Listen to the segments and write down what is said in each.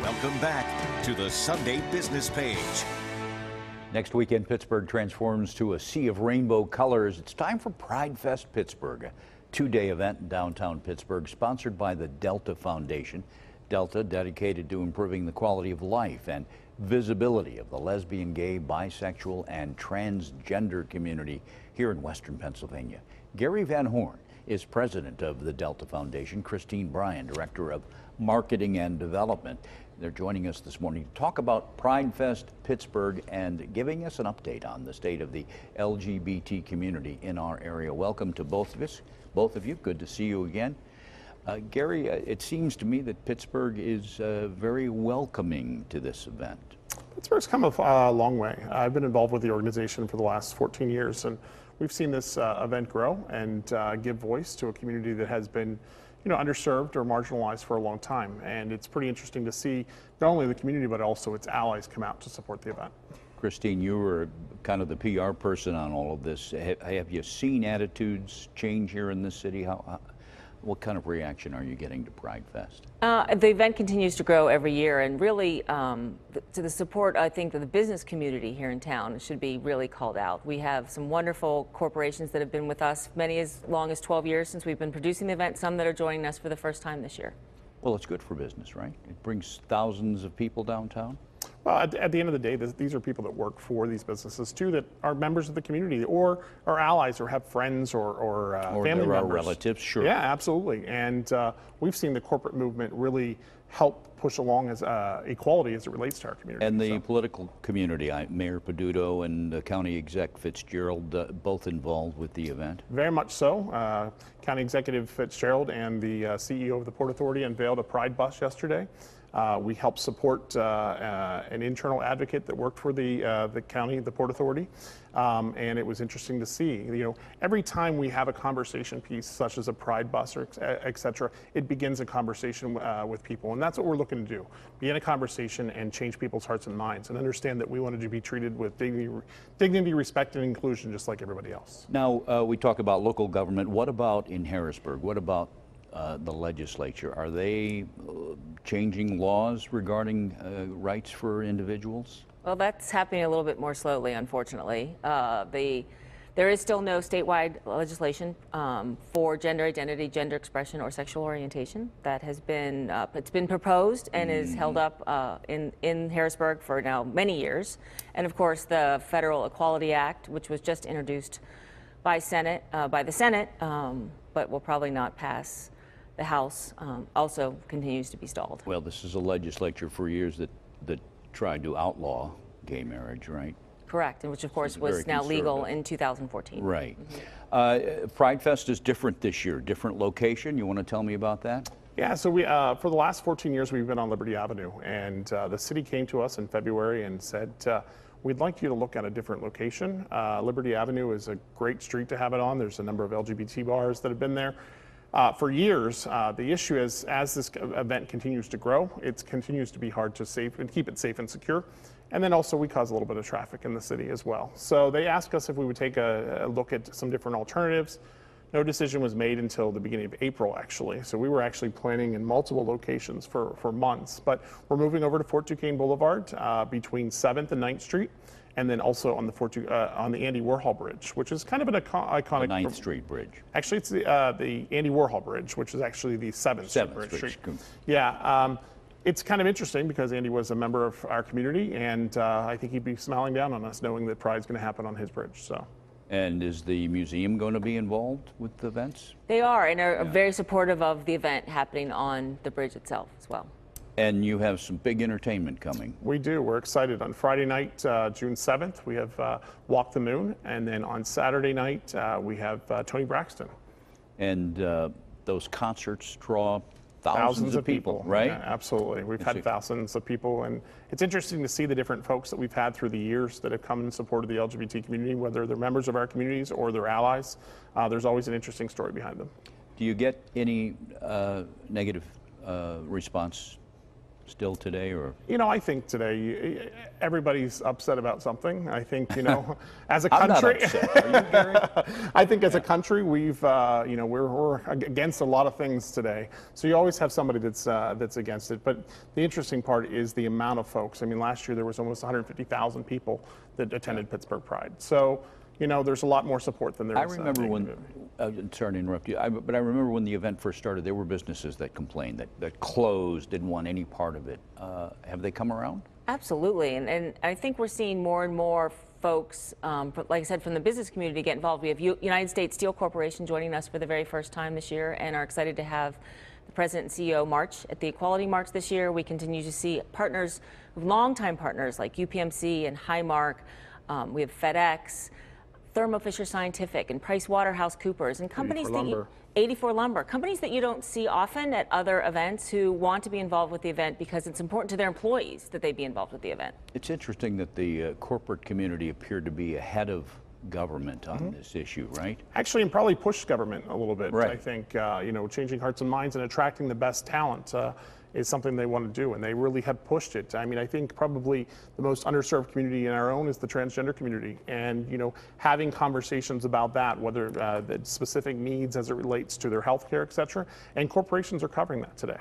Welcome back to the Sunday Business Page. Next weekend, Pittsburgh transforms to a sea of rainbow colors. It's time for Pride Fest Pittsburgh, a two-day event in downtown Pittsburgh, sponsored by the Delta Foundation. Delta, dedicated to improving the quality of life and visibility of the lesbian, gay, bisexual, and transgender community here in Western Pennsylvania. Gary Van Horn is president of the Delta Foundation. Christine Bryan, director of marketing and development. They're joining us this morning to talk about Pride Fest Pittsburgh and giving us an update on the state of the LGBT community in our area. Welcome to both of you. Good to see you again. Gary, it seems to me that Pittsburgh is very welcoming to this event. Pittsburgh's come a long way. I've been involved with the organization for the last 14 years, and we've seen this event grow and give voice to a community that has been underserved or marginalized for a long time. And it's pretty interesting to see not only the community, but also its allies come out to support the event. Christine, you were kind of the PR person on all of this. Have you seen attitudes change here in this city? What kind of reaction are you getting to Pride Fest? The event continues to grow every year, and really to the support, I think, of the business community here in town should be really called out. We have some wonderful corporations that have been with us, many as long as 12 years since we've been producing the event, some that are joining us for the first time this year. Well, it's good for business, right? It brings thousands of people downtown. Well, at the end of the day, these are people that work for these businesses too, that are members of the community or are allies or have friends or family members. Relatives, sure. Yeah, absolutely. And we've seen the corporate movement really help push along as equality as it relates to our community. And the political community, Mayor Peduto and County Exec Fitzgerald, both involved with the event? Very much so. County Executive Fitzgerald and the CEO of the Port Authority unveiled a Pride bus yesterday. We helped support an internal advocate that worked for the county, the Port Authority, and it was interesting to see. Every time we have a conversation piece, such as a Pride bus or et cetera, it begins a conversation with people, and that's what we're looking to do: begin a conversation and change people's hearts and minds, and understand that we wanted to be treated with dignity, respect, and inclusion, just like everybody else. Now we talk about local government. What about in Harrisburg? What about the legislature? Are they changing laws regarding rights for individuals? Well, that's happening a little bit more slowly, unfortunately. There is still no statewide legislation for gender identity, gender expression, or sexual orientation. That has been it's been proposed and is held up in Harrisburg for now many years. And of course, the Federal Equality Act, which was just introduced by the Senate, but will probably not pass the House, also continues to be stalled. Well, this is a legislature for years that tried to outlaw gay marriage, right? Correct, and which of course was now legal in 2014. Right. Pride Fest is different this year, different location. You want to tell me about that? Yeah, so we for the last 14 years we've been on Liberty Avenue, and the city came to us in February and said, we'd like you to look at a different location. Liberty Avenue is a great street to have it on. There's a number of LGBT bars that have been there for years. The issue is, as this event continues to grow, it continues to be hard to keep it safe and secure. And then also we cause a little bit of traffic in the city as well. So they asked us if we would take a look at some different alternatives. No decision was made until the beginning of April, actually. So we were actually planning in multiple locations for months. But we're moving over to Fort Duquesne Boulevard between 7th and 9th Street, and then also on the Andy Warhol Bridge, which is kind of an iconic. The 9th Street Bridge. Actually, it's the Andy Warhol Bridge, which is actually the 7th Street. Yeah. It's kind of interesting because Andy was a member of our community, and I think he'd be smiling down on us knowing that Pride's going to happen on his bridge. So. And is the museum going to be involved with the events? They are, and are very supportive of the event happening on the bridge itself as well. And you have some big entertainment coming. We do. We're excited. On Friday night, June 7th, we have Walk the Moon, and then on Saturday night, we have Tony Braxton. And those concerts draw thousands of people, right? Yeah, absolutely. We've had thousands of people, and it's interesting to see the different folks that we've had through the years that have come and supported the LGBT community, whether they're members of our communities or they're allies. There's always an interesting story behind them. Do you get any negative response still today, or? You know, I think today everybody's upset about something. I think, you know, as a I'm country, not upset. Are you, Gary? I think as a country, we've, you know, we're against a lot of things today. So you always have somebody that's against it. But the interesting part is the amount of folks. I mean, last year there was almost 150,000 people that attended Pittsburgh Pride. So, you know, there's a lot more support than there is. I remember when, sorry to interrupt you, but I remember when the event first started, there were businesses that complained, that closed, didn't want any part of it. Have they come around? Absolutely, and I think we're seeing more and more folks, like I said, from the business community get involved. We have United States Steel Corporation joining us for the very first time this year, and are excited to have the President and CEO march at the Equality March this year. We continue to see partners, longtime partners like UPMC and Highmark. We have FedEx, Thermo Fisher Scientific, and Price Waterhouse Coopers, and companies 84 Lumber, companies that you don't see often at other events, who want to be involved with the event because it's important to their employees that they be involved with the event. It's interesting that the corporate community appeared to be ahead of government on this issue, right? Actually, and probably pushed government a little bit. Right. I think, you know, changing hearts and minds and attracting the best talent is something they want to do, and they really have pushed it. I mean, I think probably the most underserved community in our own is the transgender community, and, you know, having conversations about that, whether the specific needs as it relates to their health care, et cetera, and corporations are covering that today.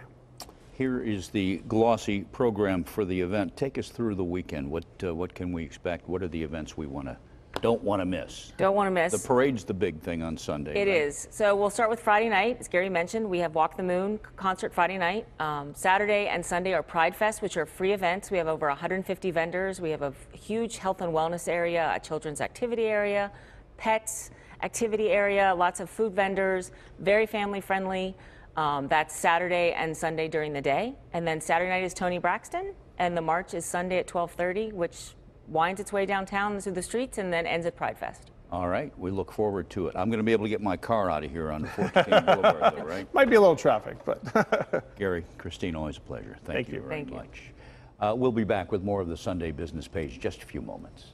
Here is the glossy program for the event. Take us through the weekend. What can we expect? What are the events we don't want to miss? Don't want to miss. The parade's the big thing on Sunday. It is. So we'll start with Friday night. As Gary mentioned, we have Walk the Moon concert Friday night. Saturday and Sunday are Pride Fest, which are free events. We have over 150 vendors. We have a huge health and wellness area, a children's activity area, pets activity area, lots of food vendors, very family friendly. That's Saturday and Sunday during the day. And then Saturday night is Tony Braxton, and the march is Sunday at 12:30, which winds its way downtown through the streets and then ends at Pride Fest. All right, we look forward to it. I'm going to be able to get my car out of here on 14 Boulevard, though, right? Might be a little traffic, but. Gary, Christine, always a pleasure. Thank you very Thank you. much. We'll be back with more of the Sunday Business Page in just a few moments.